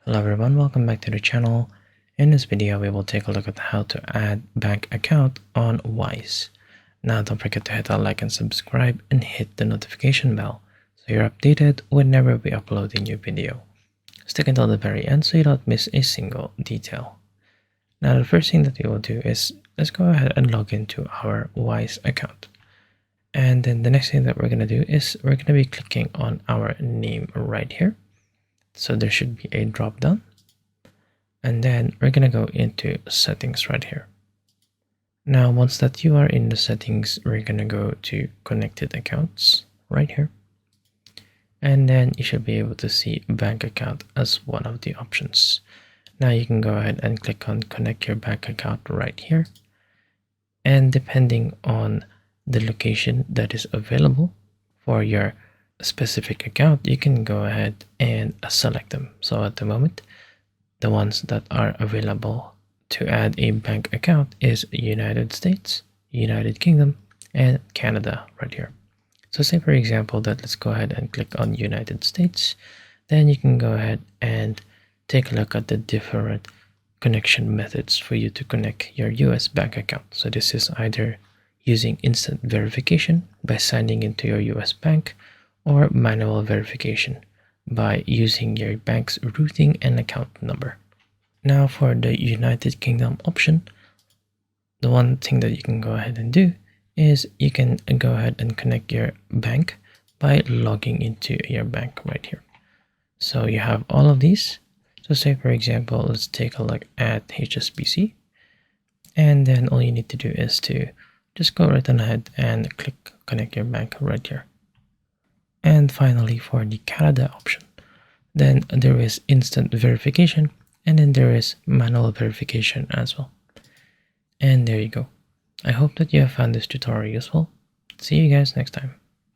Hello everyone, welcome back to the channel. In this video, we will take a look at how to add bank account on Wise. Now don't forget to hit that like and subscribe and hit the notification bell so you're updated whenever we upload a new video. Stick until the very end so you don't miss a single detail. Now the first thing that we will do is let's go ahead and log into our Wise account. And then the next thing that we're going to do is we're going to be clicking on our name right here. So there should be a drop down, and then we're going to go into settings right here. Now, once that you are in the settings, we're going to go to connected accounts right here. And then you should be able to see bank account as one of the options. Now you can go ahead and click on connect your bank account right here. And depending on the location that is available for your specific account, you can go ahead and select them. So at the moment, the ones that are available to add a bank account is United States, United Kingdom, and Canada right here. So say for example that let's go ahead and click on United States. Then you can go ahead and take a look at the different connection methods for you to connect your US bank account. So this is either using instant verification by signing into your US bank, or manual verification by using your bank's routing and account number. Now for the United Kingdom option, the one thing that you can go ahead and do is you can go ahead and connect your bank by logging into your bank right here. So you have all of these. So say for example, let's take a look at HSBC, and then all you need to do is to just go right on ahead and click connect your bank right here. And finally, for the Canada option, then there is instant verification, and then there is manual verification as well. And there you go. I hope that you have found this tutorial useful. See you guys next time.